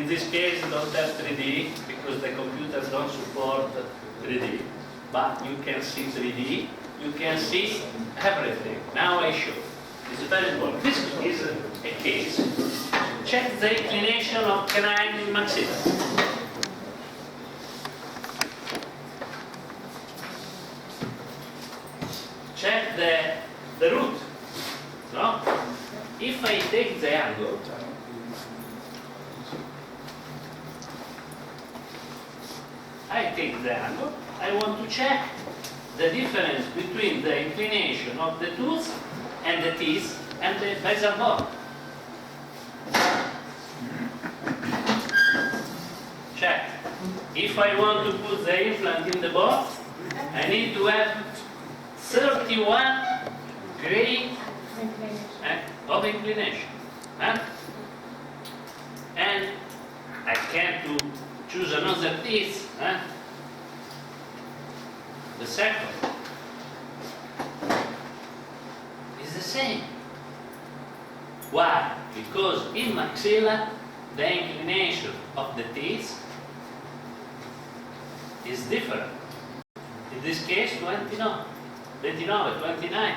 this case, you don't have 3D because the computers don't support 3D. But you can see 3D, you can see everything. Now I show. It's very important. This is a case. Check the inclination of canine in maxilla. Check the root. No? If I take the angle, I want to check the difference between the inclination of the tooth and the teeth and the basal bone. Check. If I want to put the implant in the bone, I need to have 31 degrees of inclination. Huh? And I can choose another teeth. Huh? The second is the same. Why? Because in maxilla, the inclination of the teeth is different. In this case, 29, 29.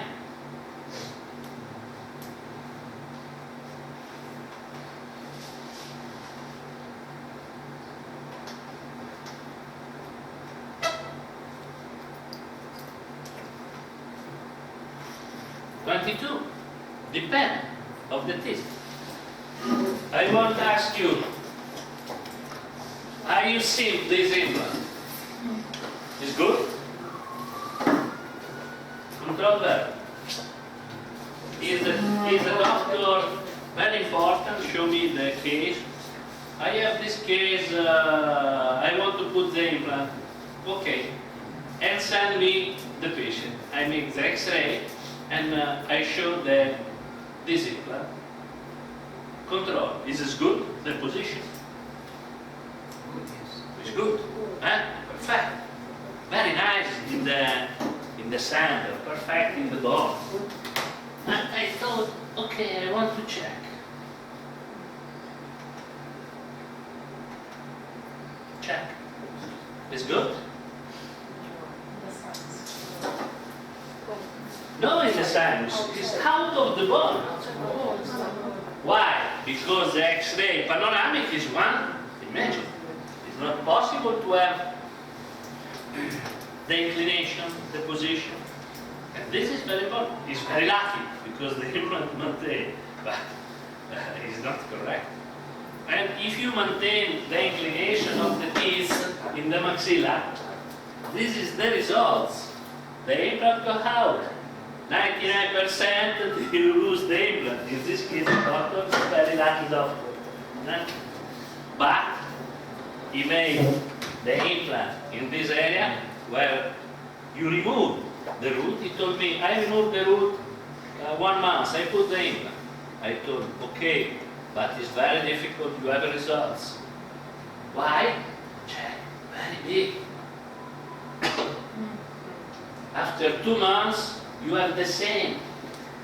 Depend of the teeth. I want to ask you, how you see this implant? Is good? Control that. Is the doctor very important? Show me the case. I have this case, I want to put the implant. Okay. And send me the patient. I make the X-ray and I show this implant. Control. Is this good? The position. It's good. Huh? Perfect. Very nice in the center. Perfect in the bone. And I thought, okay, I want to check. Check. It's good? No, in the sinus. It's out of the bone. Why? Because the X-ray panoramic is one dimension. It's not possible to have the inclination, the position. And this is very important. It's very lucky because the implant maintained, but it's not correct. And if you maintain the inclination of the teeth in the maxilla, this is the results. The implant goes out. 99% you lose the implant. In this case, the doctor is a very lucky doctor. But he made the implant in this area where you remove the root. He told me, I removed the root 1 month. I put the implant. I told him, okay, but it's very difficult. You have results. Why? Check. Very big. After 2 months, you have the same.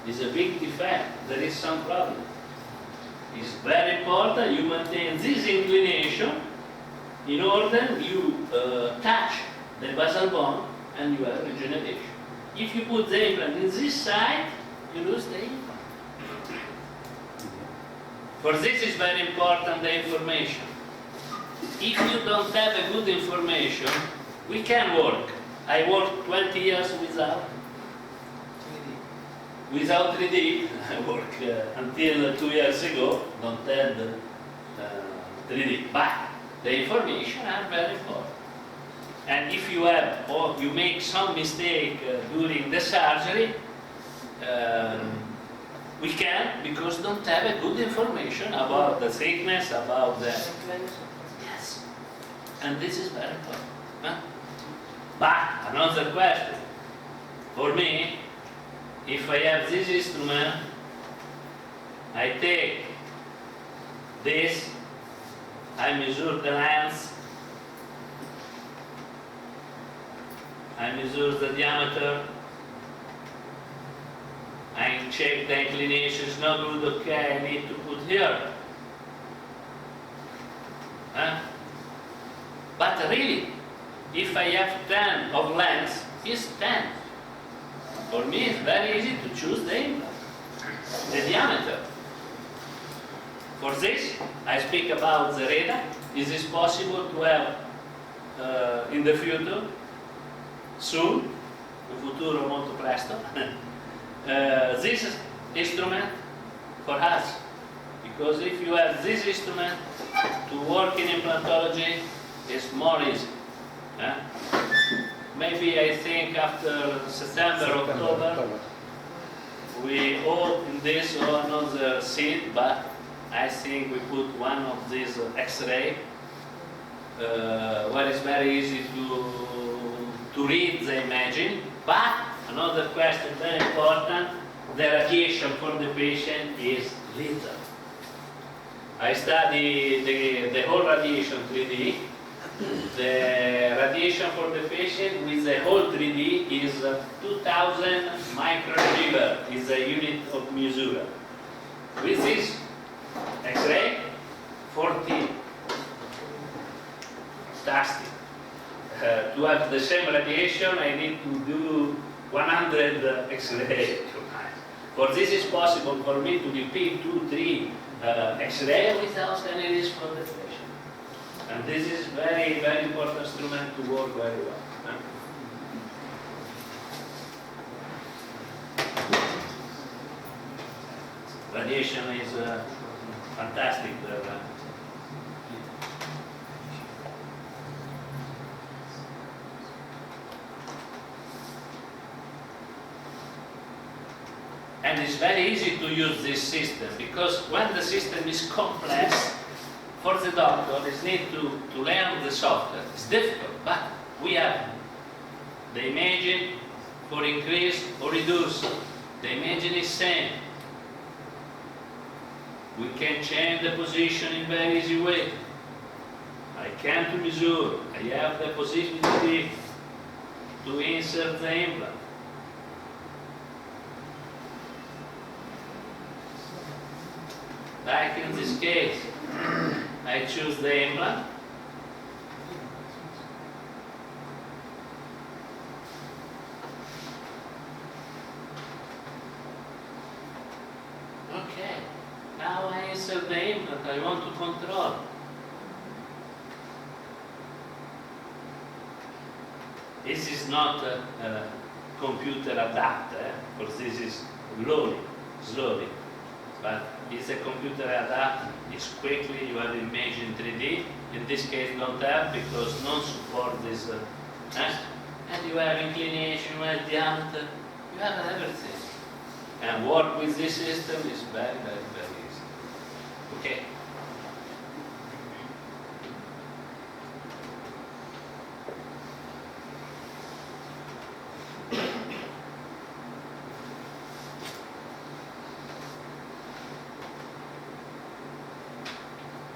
It's a big defect. There is some problem. It's very important you maintain this inclination in order you touch the basal bone and you have regeneration. If you put the implant in this side, you lose the implant. For this is very important, the information. If you don't have a good information, we can work. I worked 20 years without 3D. I worked until 2 years ago, don't have 3D. But the information are very important. And if you have, or you make some mistake during the surgery, we can, because don't have a good information about the thickness, about the... Yes. And this is very important. Huh? But another question. For me, if I have this instrument, I take this, I measure the length, I measure the diameter, I check the inclination, it's not good, okay, I need to put here. Huh? But really, if I have 10 of length, it's 10. For me, it's very easy to choose the implant, the diameter. For this, I speak about the radar. Is this possible to have in the future? Soon, in futuro molto presto, this instrument for us. Because if you have this instrument to work in implantology, it's more easy. Maybe I think after September, October, we all in this or another seat, but I think we put one of these X-ray where it's very easy to read the imaging. But another question very important, the radiation for the patient is little. I study the whole radiation 3D. The radiation for the patient with the whole 3D is 2000 microsievert, is a unit of measure. With this X-ray, 14. Fantastic. To have the same radiation, I need to do 100 X-ray. For this is possible for me to repeat 2-3 X-ray without any risk for the patient. And this is very, very important instrument to work very well. Radiation is fantastic. And it's very easy to use this system, because when the system is complex, for the doctor, is need to learn the software. It's difficult, but we have the imaging for increase or reduce. The imaging is same. We can change the position in very easy way. I can measure. I have the possibility to insert the implant. Like in this case, I choose the implant. Okay, now I insert the implant I want to control. This is not a computer adapter, because this is slowly. But it's a computer adapt, it's quickly, you have image in 3D. In this case don't have, because non support this. And you have inclination, you have diameter, you have everything. And work with this system is very, very, very easy. Okay?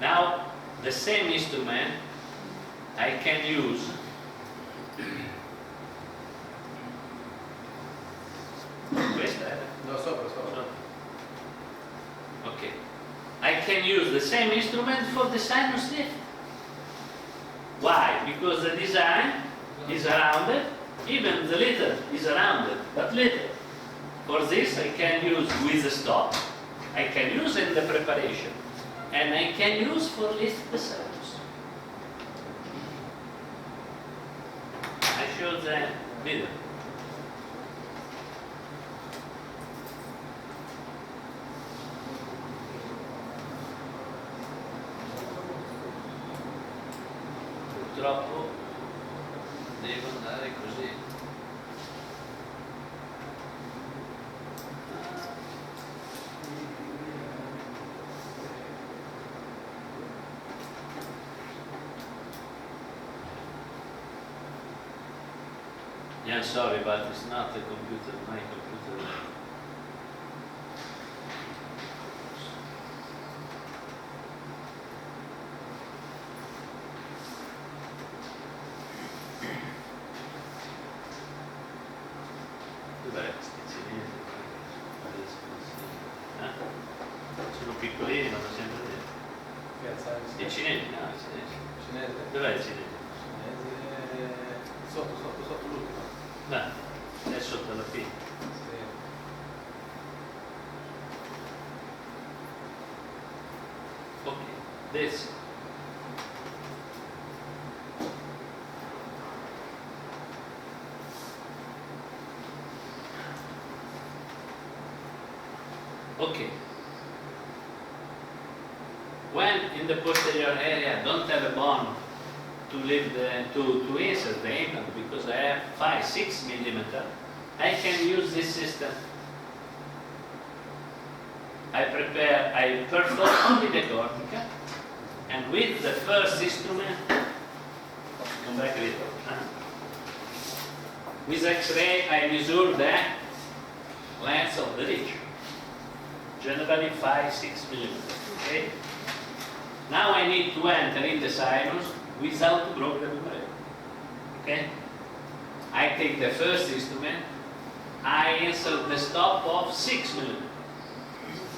Now, the same instrument I can use Okay. I can use the same instrument for the sinus lift. Why? Because the design is rounded, even the letter is rounded, but little. For this I can use with the stop, I can use in the preparation, and I can use for lift the sinus. I show the video. Purtroppo devo andare così. Yeah, I'm sorry, but it's not a computer, my computer. Sono piccolini, ma sempre cinese, no, il cinese. Cinese? Dov'è il cinese? Cinese sotto l'ultimo. No, è sotto la fine. Sì. Ok, this. Okay. When in the posterior area don't have a bone to leave to insert the implant because I have 5-6 millimeter, I can use this system. I perform only the cortica, and with the first instrument, come back a little. With X-ray, I measure the length of the ridge. Generally 5-6 millimeters. Okay? Now I need to enter in the sinus without block the membrane. Okay? I take the first instrument, I insert the stop of 6 millimeters.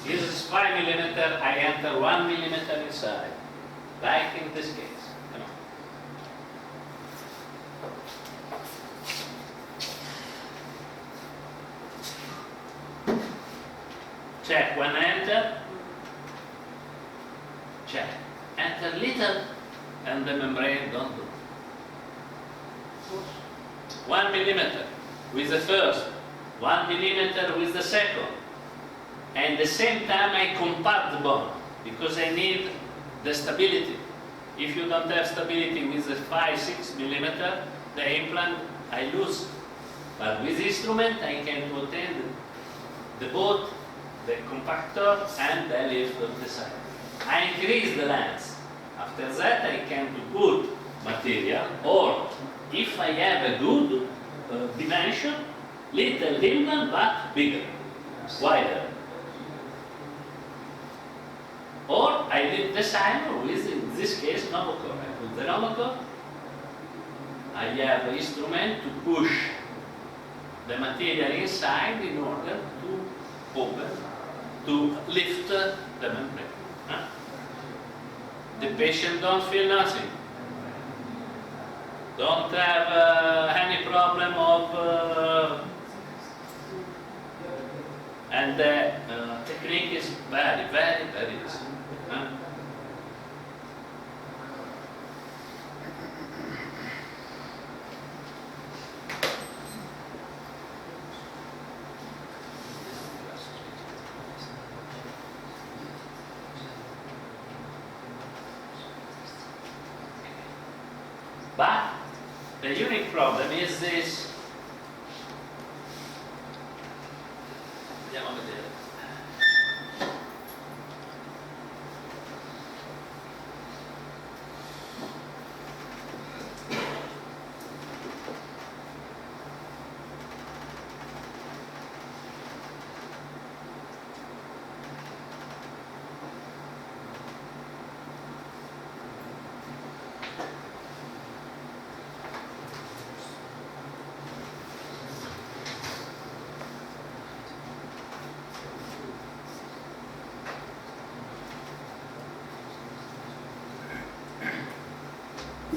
This is 5 millimeter, I enter 1 millimeter inside, like in this case. Come on. Check when enter, check. Enter little and the membrane don't do. 1 millimeter with the first, 1 millimeter with the second. And at the same time I compact the bone because I need the stability. If you don't have stability with the 5-6 millimeter, the implant I lose. But with this instrument I can obtain the both, the compactor and the lift of the side. I increase the length. After that I can put material, or if I have a good dimension, little implant but bigger, wider. Or I did the sign with, in this case, nomocore. I put the nomocore. I have an instrument to push the material inside in order to open, to lift the membrane. Huh? The patient don't feel nothing. Don't have any problem of and the technique is very, very, very easy. Huh? But the unique problem is this. Andiamo a vedere.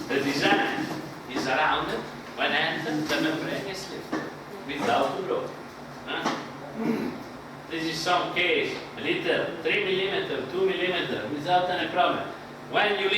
The design is rounded when entered, the membrane is lifted without blow. Huh? This is some case, a little 3 millimeter, 2 millimeter without any problem. When you leave